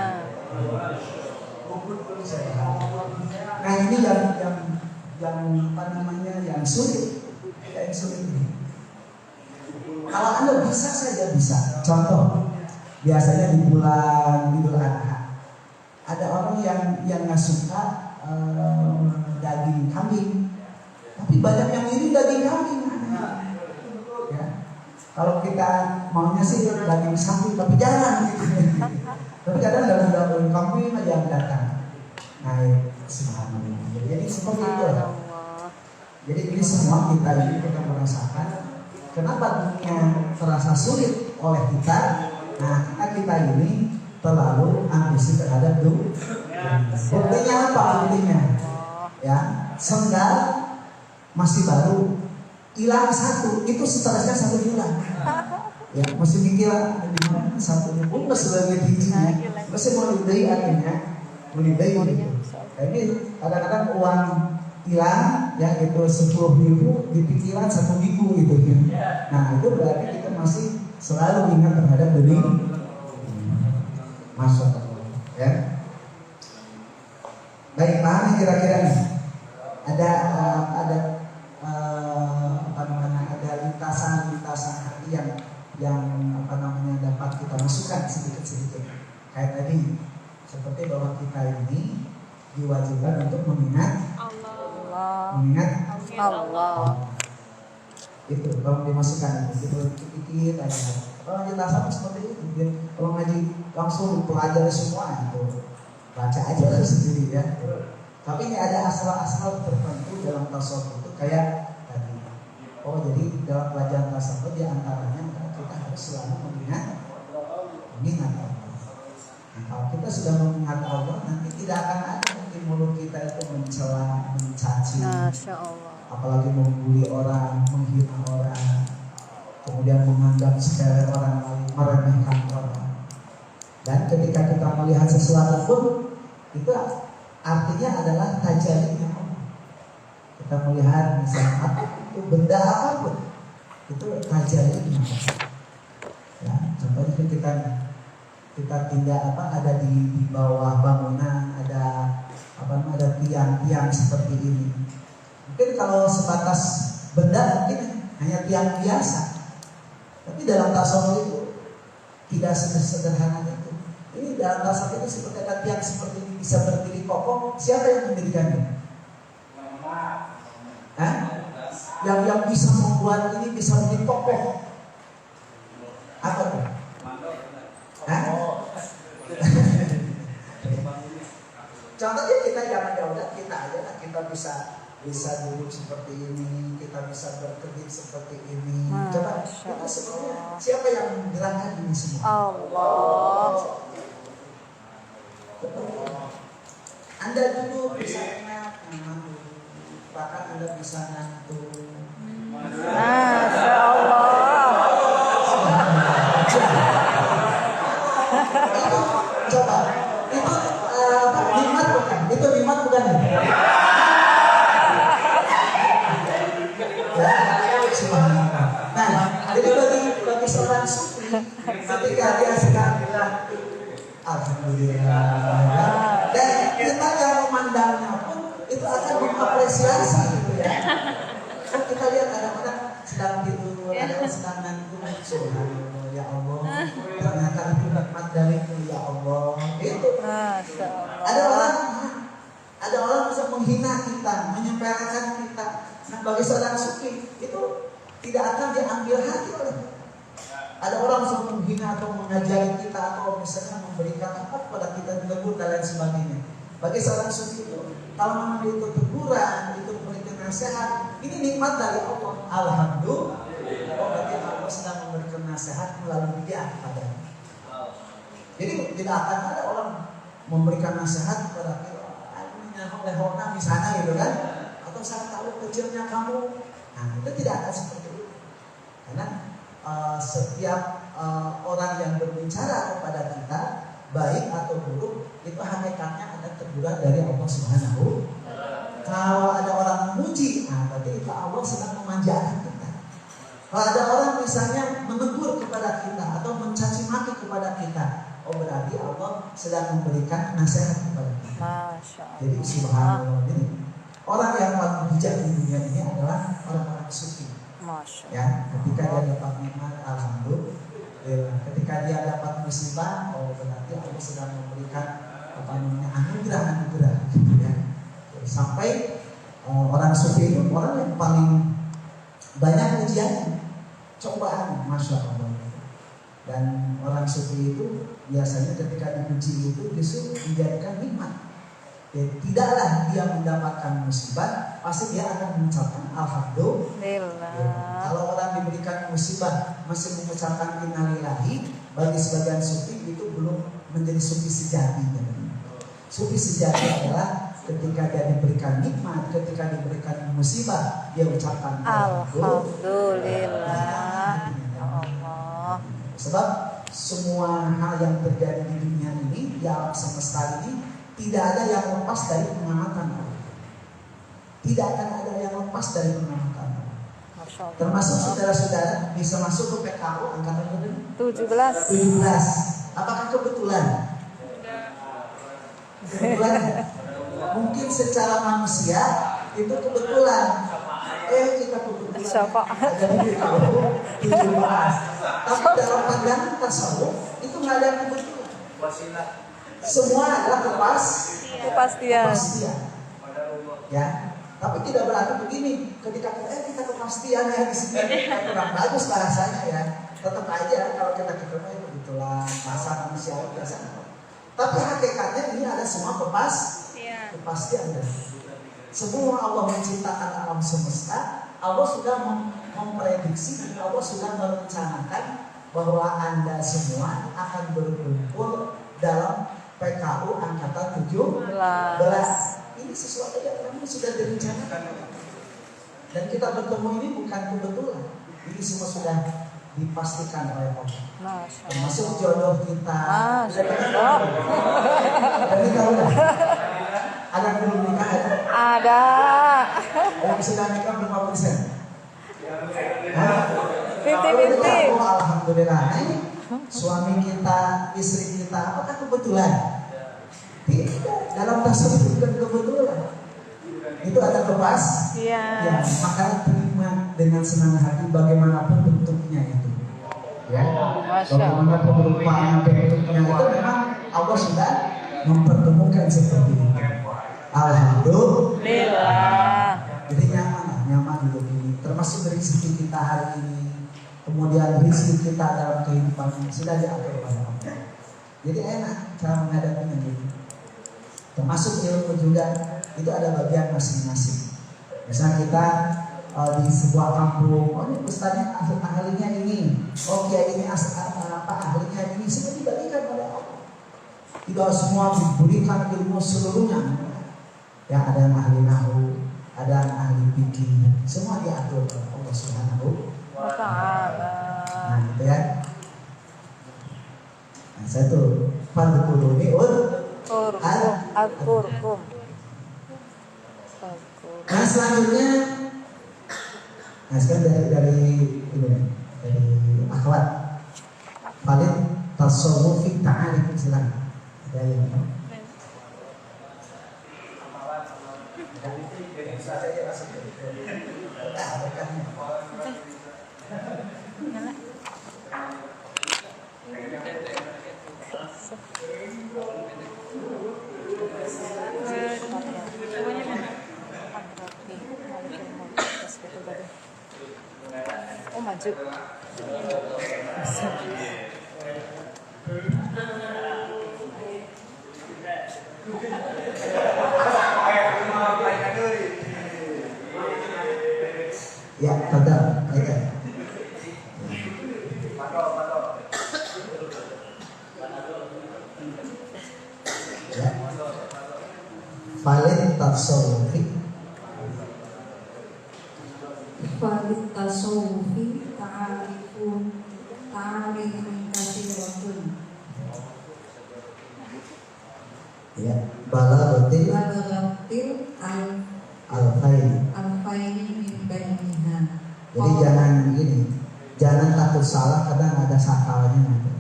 Nah ini yang apa namanya yang sulit, ini. Kalau Anda bisa saja bisa. Contoh, biasanya di bulan Idul Adha ada orang yang nggak suka daging kambing, tapi banyak yang iri daging kambing. Ya. Kalau kita maunya sih daging sapi, tapi jarang gitu. Tapi kadang daging kambing aja yang datang. Nah, subhanallah. Jadi seperti itu. Jadi ini semua kita merasakan kenapa dunia terasa sulit oleh kita. Nah, kita ini terlalu ambisi terhadap dunia. Buktinya apa? Buktinya, ya, sendal masih baru, hilang satu, itu stresnya 1 bulan. Ya, masih mikir gimana satunya pun masih lagi bijinya, masih mau dibeli akhirnya, mau dibeli gitu. Nah, ini kadang-kadang uang hilang, ya itu 10.000 dipikiran 1 minggu gitu ya. Nah itu berarti kita masih selalu ingat terhadap dunia. Masuk ya. Baik, paham kira-kira nih? Ada apa namanya, ada lintasan hati yang apa namanya dapat kita masukkan sedikit-sedikit. Kayak tadi, seperti bahwa kita ini diwajibkan untuk mengingat Allah. Itu kalau dimasukkan itu dikit aja. Kalau ngaji tasawuf seperti itu, kalau ngaji langsung pelajari semua itu baca aja sendiri ya. Tapi ini ada asal-asal tertentu dalam tasawuf itu kayak tadi. Oh jadi dalam pelajaran tasawuf diantaranya kita harus selalu mengingat Allah. Nah, kalau kita sudah mengingat Allah, nanti tidak akan ada mungkin mulut kita itu mencela, mencaci, apalagi membuli orang, menghina orang, kemudian menganggap sepele orang lain, meremehkan orang. Dan ketika kita melihat sesuatu pun, itu artinya adalah tajallinya Allah. Kita melihat misalnya apa itu, benda apapun, itu tajallinya Allah. Ya, contohnya kita tidak ada di bawah bangunan, ada tiang-tiang seperti ini. Mungkin kalau sebatas benda mungkin hanya tiang biasa, tapi dalam tasawuf itu tidak sederhana itu. Ini dalam tasawuf itu seperti ada tiang seperti ini bisa berdiri kokoh. Siapa yang mendirikannya? Yang bisa membuat ini bisa berdiri kokoh. Apa tuh? Contohnya kita jangan jauh-jauh, kita aja lah, kita bisa duduk seperti ini, kita bisa berkedip seperti ini. Coba kita semuanya, siapa yang menggerakkan ini semua? Allah. Anda duduk bisa enak, bahkan Anda bisa ngantuk. Masya Allah. Coba itu nikmat bukan? Itu nikmat bukan? Nah, jadi bagi seorang sufi, ketika dia sedang bilang alhamdulillah, dan kita yang memandangnya pun itu akan mengapresiasi gitu ya. Oh, kita lihat kadang-kadang sedang tidur, ada sedang ngantuk, subhanallah ya Allah, ternyata itu nikmat dariku ya Allah. Itu. Masya Allah. Ada orang bisa menghina kita, menyepelekan kita. Nah, bagi saudara sufi itu tidak akan diambil hati oleh kita. Ada orang yang menghina atau mengajari kita atau misalnya memberikan apa kepada kita, tegur dan lain sebagainya. Bagi seorang sufi itu, kalau memang itu teguran, itu memberikan nasihat, ini nikmat dari Allah. Alhamdulillah. Oh, berarti Allah sedang memberikan nasihat melalui dia kepadanya. Jadi tidak akan ada orang memberikan nasihat kepada kita, lehona misalnya gitu kan, atau saya tahu kecilnya kamu. Nah, itu tidak akan seperti itu. Karena setiap orang yang berbicara kepada kita, baik atau buruk, itu hakikatnya ada teguran dari Allah Subhanahu. Kalau ada orang memuji, nah berarti itu Allah sedang memanjakan kita. Kalau ada orang misalnya menegur kepada kita atau mencaci maki kepada kita, oh berarti Allah sedang memberikan nasihat kepada kita. Masya Allah. Jadi subhanallah, ini orang yang paling bijak di dunia ini adalah orang-orang sufi. Masya Allah. Ya, ketika dia dapat nikmat, alhamdulillah. Ketika dia dapat musibah, oh berarti Allah sedang memberikan anugerah gitu ya. Sampai orang sufi itu orang yang paling banyak ujian, cobaan, masya Allah. Dan orang sufi itu biasanya ketika diuji itu justru dijadikan nikmat. Ya, tidaklah dia mendapatkan musibah, pasti dia akan mengucapkan alhamdulillah. Ya, kalau orang diberikan musibah masih mengucapkan innalillahi, bagi sebagian sufi itu belum menjadi sufi sejati. Sufi sejati adalah ketika dia diberikan nikmat, ketika diberikan musibah, dia ucapkan alhamdulillah. Allah. Sebab semua hal yang terjadi di dunia ini, di alam semesta ini, tidak ada yang lepas dari pengamatan Allah. Tidak akan ada yang lepas dari pengamatan Allah. Termasuk saudara-saudara bisa masuk ke PKU angkatan berapa? 17. Apakah kebetulan? Kebetulan. Mungkin secara manusia itu kebetulan. Kita kebetulan. Ada di PKU 17. Tapi dalam pandangan tasawuf itu nggak ada yang kebetulan. Semua adalah kepastian. Ya, tapi tidak berarti begini. Ketika kita kepastian ya di sini kurang bagus bahasanya ya. Tetap aja kalau kita ketemu kebetulan bahasa manusia biasa. Tapi hakikatnya ini ada semua kepastian. Semua Allah menciptakan alam semesta, Allah sudah memprediksi, Allah sudah merencanakan bahwa Anda semua akan berkumpul dalam PKU angkatan 17. Ini sesuatu yang memang sudah direncanakan. Dan kita bertemu ini bukan kebetulan. Ini semua sudah dipastikan oleh Allah. Termasuk jodoh kita. Jadi tahu dah. Ada yang belum nikah ada? Ada. Yang sudah nikah berapa persen? 50-50. Alhamdulillah. Suami kita, istri kita, apakah kebetulan? Tidak. Dalam tasawuf bukan kebetulan. Itu ada kepastian. Ya, maka terima dengan senang hati bagaimanapun bentuknya itu. Ya. Bagaimanapun rupa bentuknya itu memang Allah sudah mempertemukan seperti itu. Alhamdulillah. Jadi nyaman hidup ini. Termasuk rezeki kita hari ini. Kemudian rezeki kita dalam kehidupan ini sudah diatur oleh Allah. Jadi enak cara menghadapinya gitu. Termasuk ilmu juga itu ada bagian masing-masing. Misalnya kita di sebuah kampung, oh ini ustaznya ahlinya ini, oh kiai ini ahlinya ini, semua dibagikan oleh Allah. Tidak semua diberikan ilmu seluruhnya. Ya ada yang ahli nahu, ada yang ahli fikih, semua diatur oleh Allah Subhanahu wa Ta'ala. Nah gitu ya. Nah satu, fadhkuruni Al-Qur'um. Nah selanjutnya, nah sekarang dari akhwat Khalid tasawuf fi ta'arif Islam. Ada yang Oh maju. Ya, betul. Betul. Ya. Valid tasawufi. Farid tasawufi ta'arifun kasiratun Ya, balaghatil balagatil alfain. alfaini min bainiha. Jadi jangan gini, jangan takut salah kadang ada sakalnya nanti.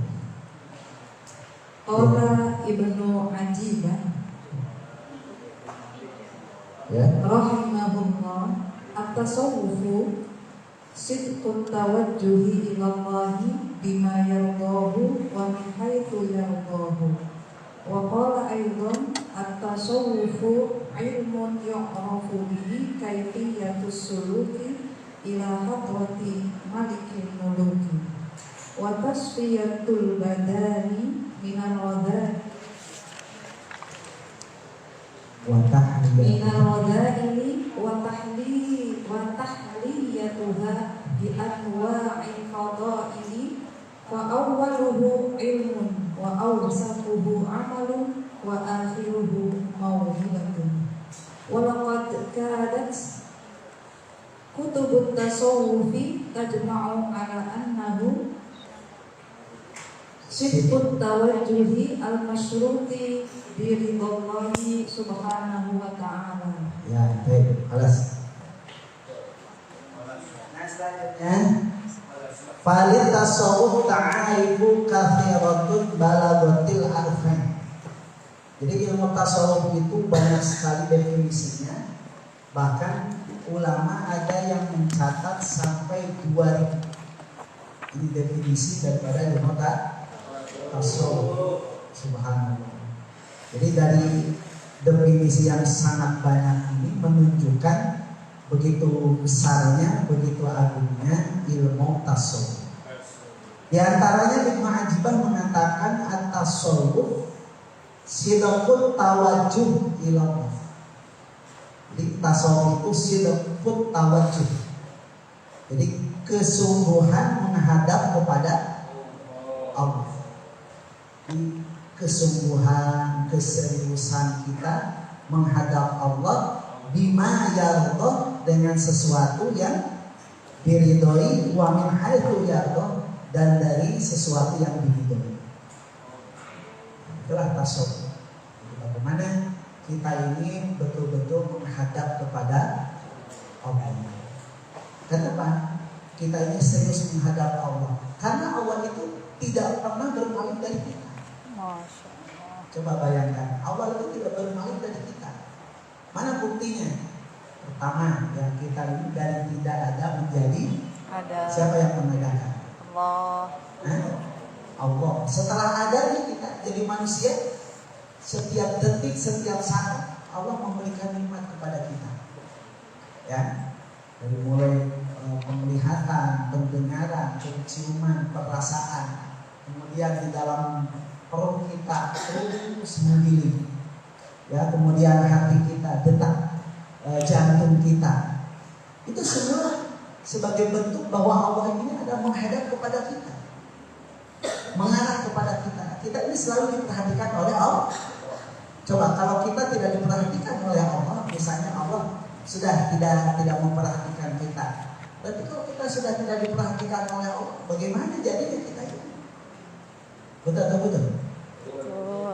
Qala Ibnu Ajibah Ya, rahimahullah at-tasawwufu sidqut tawajjuhi ila Allahi bima yardahu wa min haitsu yardahu. Wa qala aidan at-tasawwufu ilmun yu'rafu bihi kayfiyatus suluki ila hadrati malikil muluki wa tasfiyatul badani minal wadai minal wadaili wa tahliyatuha bi anwa'il fadaili fa awwaluhu ilmun wa awsatuhu amalun wa akhiruhu mawhibatun wa laqad kadat kutubut tasawufi tajma'u ala annahu sidqut tawajjuhi al-masyruti biridallahi subhanahu wa ta'ala. ya, baik, alas. Nah, selanjutnya valid tasawuf ta'arifu kathiratun balaghatil arfain. Jadi ilmu tasawuf itu banyak sekali definisinya. Bahkan ulama ada yang mencatat sampai 2000. Ini definisi daripada ilmu tasawuf. Subhanallah. Jadi dari definisi yang sangat banyak ini menunjukkan begitu besarnya, begitu agungnya ilmu tasawuf. Di antaranya Ibnu Ajibah mengatakan at-tasawuf sidqut tawajjuh ila Allah. Jadi tasawuf itu sidqut tawajjuh. Jadi kesungguhan menghadap kepada Allah. Di kesungguhan, keseriusan kita menghadap Allah bima yardah, dengan sesuatu yang diridhoi, wa min haitsu yardah, dan dari sesuatu yang diridhoi. Itulah tasawuf. Bagaimana kita ini betul-betul menghadap kepada Allah. Kenapa kita ini serius menghadap Allah? Karena Allah itu tidak pernah berpaling dari kita. Masya Allah. Coba bayangkan, Allah itu tidak berpaling dari kita. Mana buktinya? Pertama, yang kita ini dari tidak ada menjadi Ada. siapa yang mengadakan? Allah. Allah. Setelah adanya kita jadi manusia, setiap detik, setiap saat Allah memberikan nikmat kepada kita. Ya, dari mulai penglihatan, pendengaran, penciuman, perasaan, kemudian di dalam perut kita terus menggiling, ya, kemudian hati kita, detak jantung kita, itu semua sebagai bentuk bahwa Allah ini ada menghadap kepada kita, mengarah kepada kita. Kita ini selalu diperhatikan oleh Allah. Coba kalau kita tidak diperhatikan oleh Allah, misalnya Allah sudah tidak memperhatikan kita, berarti kalau kita sudah tidak diperhatikan oleh Allah, bagaimana jadinya kita ini? Betul atau betul? Betul.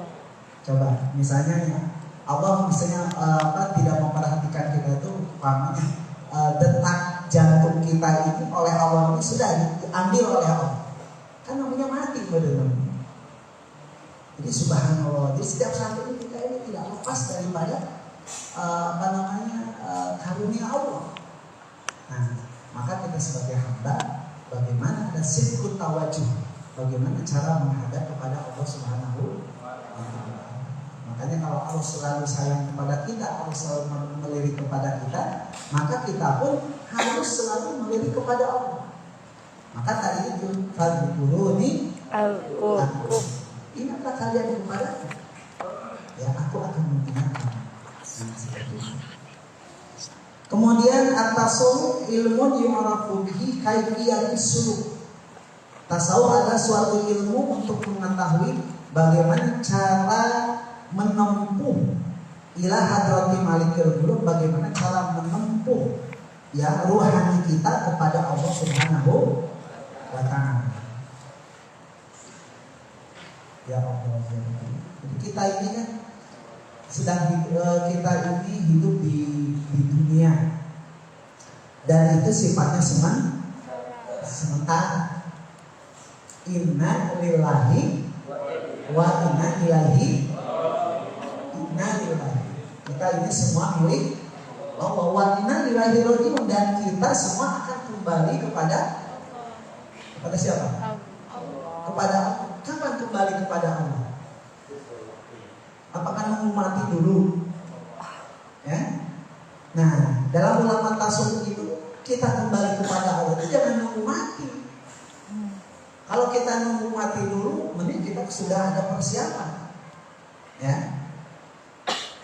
Coba misalnya ya, Allah misalnya tidak memperhatikan kita itu, umpamanya detak jantung kita ini oleh Allah ini sudah diambil oleh Allah, kan namanya mati, betul. Jadi subhanallah, jadi setiap saat ini kita ini tidak lepas daripada karunia Allah. Nah, maka kita sebagai hamba, bagaimana ada sidqut tawajjuh, bagaimana cara menghadap kepada Allah Subhanahu Makanya kalau Allah selalu sayang kepada kita, Allah selalu melirik kepada kita, maka kita pun harus selalu melirik kepada Allah. Maka tadi itu fadhkuruni Al-Qur'an. ingatlah kalian kepada ya aku akan mengingatkan. Kemudian at-tasawuf ilmun yu'rafu bihi kaifiyatus suluk. Tasawuf adalah suatu ilmu untuk mengetahui bagaimana cara menempuh ila hadrati malikil muluk, bagaimana cara menempuh ya ruhani kita kepada Allah Subhanahu wa ta'ala. Ya Allah, ya Allah. Jadi kita ini kan kita ini hidup di dunia dan itu sifatnya sementara. Inna lillahi wa inna ilaihi. Inna lillahi. Kita ini semua milik Allah, wa inna ilaihi raji'un, dan kita semua akan kembali kepada siapa? Kepada Allah. Kapan kembali kepada Allah? Apakah nunggu mati dulu? Ya. Nah, dalam ulama tasawuf itu kita kembali kepada Allah itu jangan nunggu mati. Kalau kita nunggu mati dulu, mending kita sudah ada persiapan. Ya.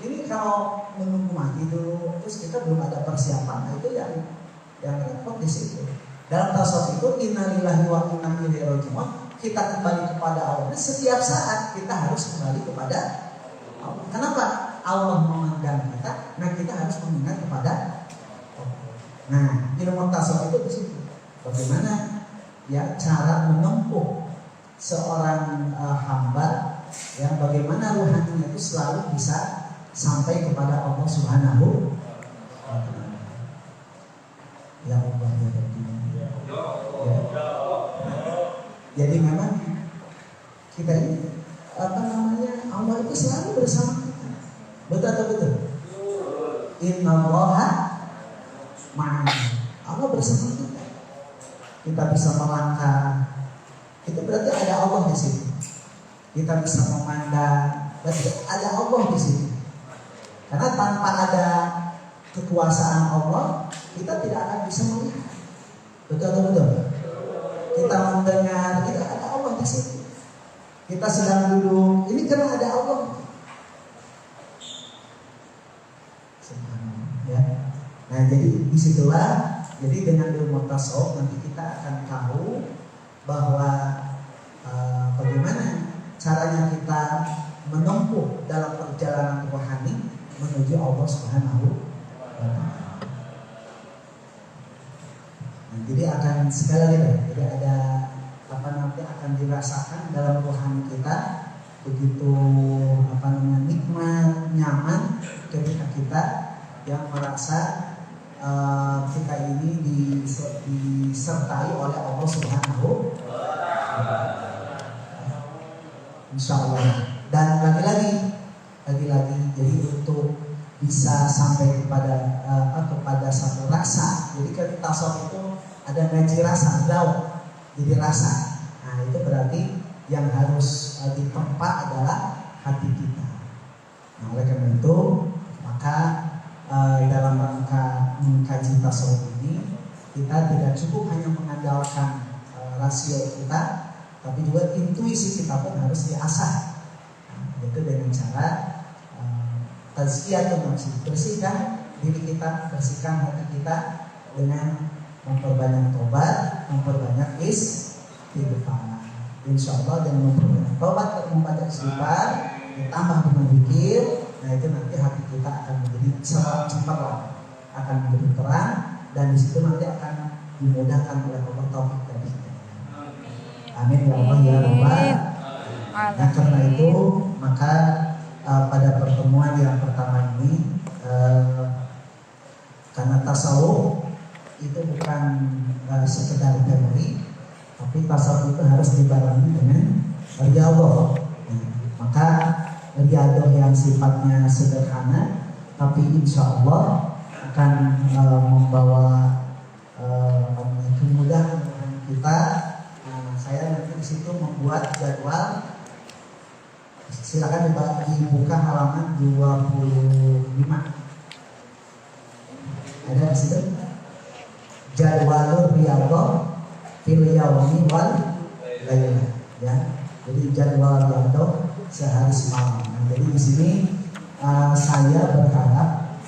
Ini kalau menunggu mati dulu, terus kita belum ada persiapan, nah itu yang repot di situ. Dalam tasawuf itu innalillahi wa inna ilaihi raji'un, kita kembali kepada Allah. Setiap saat kita harus kembali kepada Allah. Kenapa? Allah memandang kita, nah kita harus mengingat kepada Allah. Nah, ilmu tasawuf itu di situ. Bagaimana ya cara menempuh seorang hamba yang bagaimana ruhaninya itu selalu bisa sampai kepada Allah Subhanahu wa ta'ala. Ya Allah, ya Rabbi. Ya. Jadi memang kita ini Allah itu selalu bersama kita. Betul atau betul? Innallaha ma'ana. Allah bersama kita. Kita bisa melangkah. Itu berarti ada Allah di situ. Kita bisa memandang. Berarti ada Allah di situ. Karena tanpa ada kekuasaan Allah, kita tidak akan bisa melihat. Betul atau betul? Kita mendengar, kita ada Allah di situ. Kita sedang duduk, ini karena ada Allah. Ya. Nah, jadi disitulah, jadi dengan ilmu tasawuf nanti kita akan tahu bahwa bagaimana caranya kita menempuh dalam perjalanan rohani menuju Allah Subhanahu wa ta'ala. Nah, jadi akan sekali lagi, jadi ada nanti akan dirasakan dalam rohani kita begitu nikmat, nyaman ketika kita yang merasa kita ini disertai oleh Allah Subhanahu wa ta'ala. Insyaallah. Dan lagi-lagi jadi untuk bisa sampai kepada satu rasa. Jadi kan tasawuf itu ada ngaji rasa, jadi rasa. Nah, itu berarti yang harus ditempa adalah hati kita. Nah, oleh karena itu maka dalam rangka mengkaji tasawuf ini kita tidak cukup hanya mengandalkan rasio kita, tapi juga intuisi kita pun harus diasah. Nah, itu dengan cara tazkiyatun nafsi, bersihkan diri kita, bersihkan hati kita dengan memperbanyak tobat, memperbanyak istighfar. Insyaallah dengan memperbanyak tobat, memperbanyak istighfar, ditambah dengan zikir, nah itu nanti hati kita akan menjadi cemerlang, akan menjadi terang, dan di situ nanti akan dimudahkan oleh Allah taufik dan hidayah. Amin ya Allah ya Rabbal. Nah, karena itu maka pada pertemuan yang pertama ini karena tasawuf itu bukan sekedar teori, tapi tasawuf itu harus dibarengi dengan riyadhah. Maka riyadhah yang sifatnya sederhana, tapi insya Allah akan membawa kemudahan kita. Saya nanti di situ membuat jadwal Silakan dibuka halaman 25. Ada di situ jadwalur riyadhah fil yaumi wal lailah, ya. Jadi jadwal riyadhah sehari semalam. Nah, jadi di sini saya berharap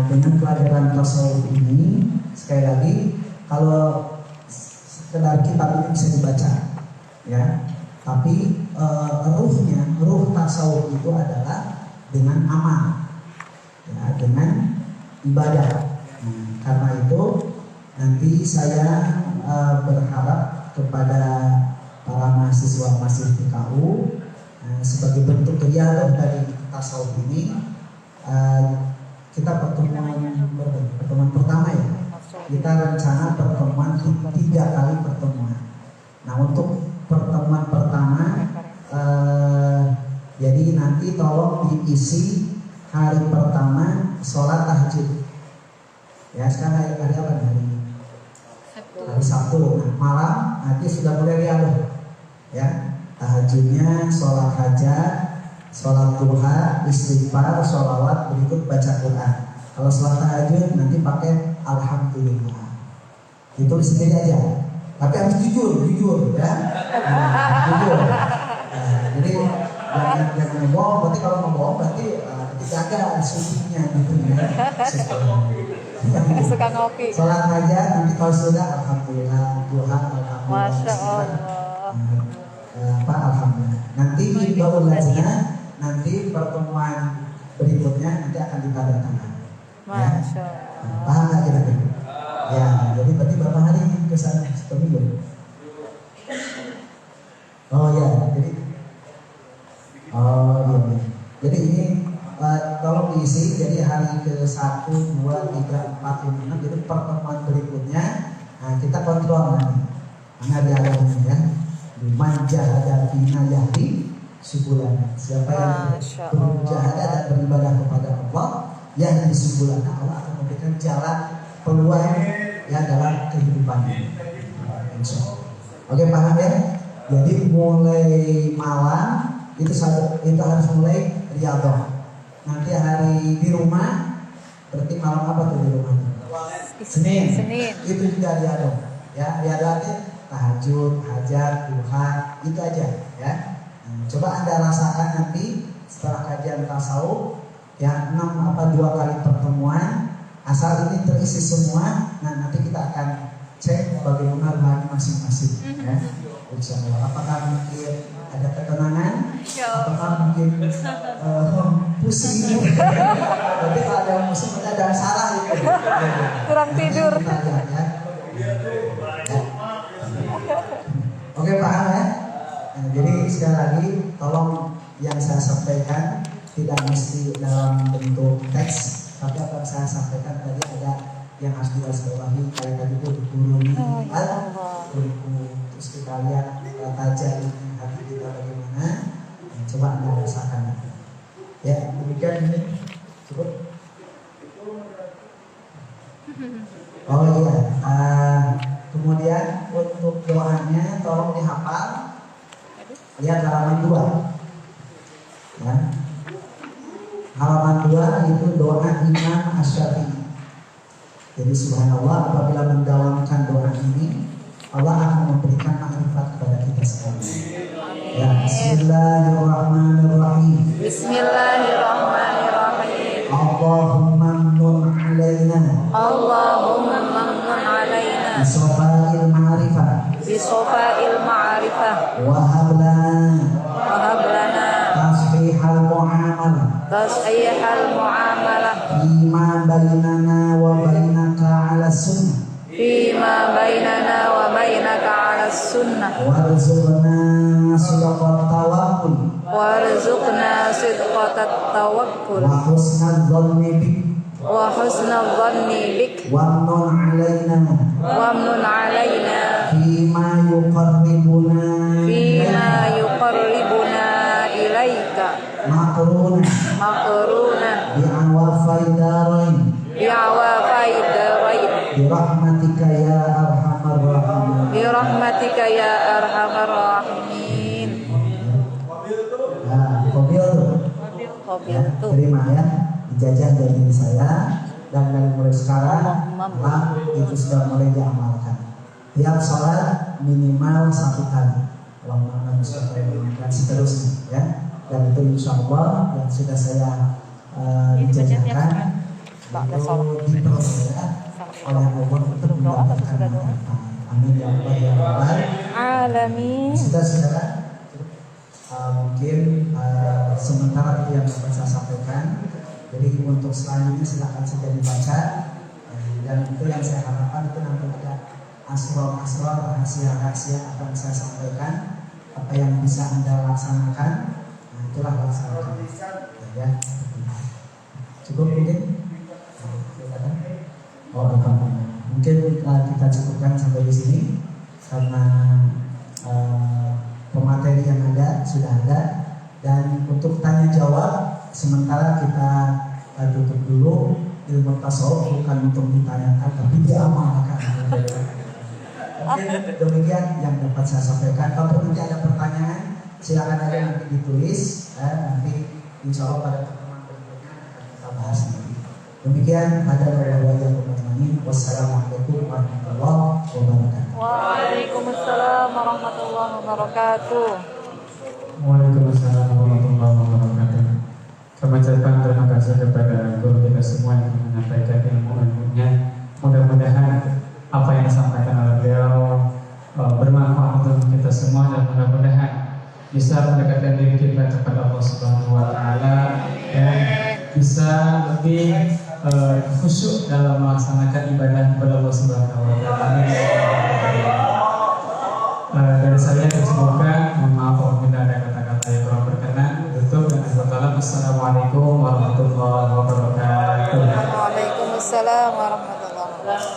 dengan pelajaran tasawuf ini, sekali lagi, kalau sekedar kitab ini bisa dibaca, ya. Tapi ruh tasawuf itu adalah dengan amal, ya, dengan ibadah. Karena itu nanti saya berharap kepada para mahasiswa PKU sebagai bentuk riyadhah dari tasawuf ini, kita pertemuan pertama, ya. Kita rencana pertemuan 3 kali pertemuan. Nah, untuk pertemuan pertama, jadi nanti tolong diisi hari pertama sholat tahajud. Ya, sekarang hari apa nih? Hari Sabtu. Nah, malam nanti sudah mulai riyadhah, ya. Tahajudnya sholat hajat, sholat duha, istighfar, sholawat, berikut baca Quran. Kalau sholat tahajud nanti pakai alhamdulillah. Ditulis sendiri aja. Tapi harus jujur, ya. Jujur. Jadi jangan bohong. Berarti kalau mau bohong berarti dijaga susunya gitu, ya. Suka ngopi. Sholat hajat nanti kalau sudah alhamdulillah, duha alhamdulillah. Masya Allah. Alhamdulillah. Nanti baru lajnah, nanti pertemuan berikutnya nanti akan ditandatangan. Masya Ya. Allah. Paham nggak kira-kira? Ya, jadi berarti berapa hari ke sana? Seminggu. Oh ya, jadi jadi ini tolong diisi. Jadi hari ke 1, 2, 3, 4, 5, 6. Jadi pertemuan berikutnya kita kontrol nanti. Mana dialognya, ya. Manjahada bina yahdi subulana. Siapa yang berjahada dan beribadah kepada Allah, yahdi subulana, Allah akan memberikan jalan peluang, ya, dalam kehidupannya. Insyaallah. Oke, paham, ya? Jadi mulai malam itu harus mulai riyadhah. Nanti hari di rumah, berarti malam apa tuh di rumah? Senin. Itu juga riyadhah, ya. Riyadhahnya tahajud, hajat, duha, itu aja, ya. Coba Anda rasakan nanti setelah kajian tasawuf, ya, 2 kali pertemuan, asal ini terisi semua. Nah, nanti kita akan cek bagaimana rumahnya masing-masing, ya. Insyaallah. Apakah mungkin ada ketenangan? Apakah mungkin pusing? Berarti kalau ada musuh kita ada salah gitu. Kurang tidur. Kita lihat, ya. Oke, paham, ya? Nah, jadi sekali lagi tolong yang saya sampaikan tidak mesti dalam bentuk teks, tapi apa yang saya sampaikan tadi ada yang harus digarisbawahi, kayak tadi itu guru terus kita lihat tajam hati kita bagaimana. Coba Anda rasakan, ya. Demikian ini cukup. Oh iya, kemudian untuk doanya tolong dihafal. Lihat halaman 2, ya. Halaman 2 itu doa Imam Asy-Syafi'i. Jadi subhanallah, apabila mendawamkan doa ini, Allah akan memberikan makrifat kepada kita sekalian. Ya, Bismillahirrahmanirrahim. Bismillahirrahmanirrahim. Allahumma nun alaina. Allahumma mamnun alaina. Bisofa'il ma'rifah. Bisofa'il ma'rifah. Wahab lana. Wahab lana. Tasbihal mu'amalah. Tas'ihal mu'amalah. Fima bainana wa bainaka ala sunnah. Fima bainana wa bainaka ala sunnah. Warzuqna sidqat tawakkul. Warzuqna sidqatat tawakkul. Wa husnal dhanni bik. Wa husnal dhanni bik. Wa nun alaina. Wamnun alaina. Fima yuqarribuna. Fima yuqarribuna ilaika. Makruna. Makruna. Bi'awafai darain. Bi'awafai darain. Birahmatika ya arhamar rahimin. Birahmatika ya arhamar rahimin. Nah, Ya, terima ya ijazah dari diri saya, dan dari mulai sekarang itu sudah mulai diamalkan. Tiap sholat minimal 1 kali, dan seterusnya ya. Dan itu insya Allah yang sudah saya ijazahkan itu dipermudah oleh Allah untuk mendapatkan manfaat. Amin ya Allah ya Rabbal Alamin. Saudara-saudara, mungkin sementara itu yang dapat saya sampaikan. Jadi untuk selanjutnya silakan saja dibaca, dan itu yang saya harapkan itu nanti ada asrar-asrar, rahasia-rahasia apa yang saya sampaikan, apa yang bisa Anda laksanakan, nah itulah laksanakan ya. Cukup mungkin? Oh, mungkin kita cukupkan sampai di sini karena pemateri yang ada sudah ada, dan untuk tanya jawab sementara kita tutup dulu. Ilmu tasawuf bukan untuk ditanyakan tapi diamalkan. Mungkin demikian yang dapat saya sampaikan. Kalau nanti ada pertanyaan silakan aja nanti ditulis, nanti insya Allah pada pertemuan berikutnya akan kita bahas nanti. Demikian ada yang bermanfaat. Wassalamualaikum warahmatullahi wabarakatuh. Waalaikumsalam warahmatullahi wabarakatuh. Waalaikumsalam warahmatullahi wabarakatuh. Kami ucapkan terima kasih kepada guru kita semua yang menyampaikan ilmu-ilmunya. Mudah-mudahan apa yang disampaikan oleh beliau bermanfaat untuk kita semua, dan mudah-mudahan bisa mendekatkan diri kita kepada Allah Subhanahu wa Ta'ala, dan bisa lebih khusyuk dalam melaksanakan ibadah kepada Allah Subhanahu wa Ta'ala. Dari saya semoga, mohon maaf apabila ada kata-kata yang kurang berkenan. Tutup dengan salam. Assalamualaikum warahmatullahi wabarakatuh. Waalaikumsalam warahmatullahi wabarakatuh.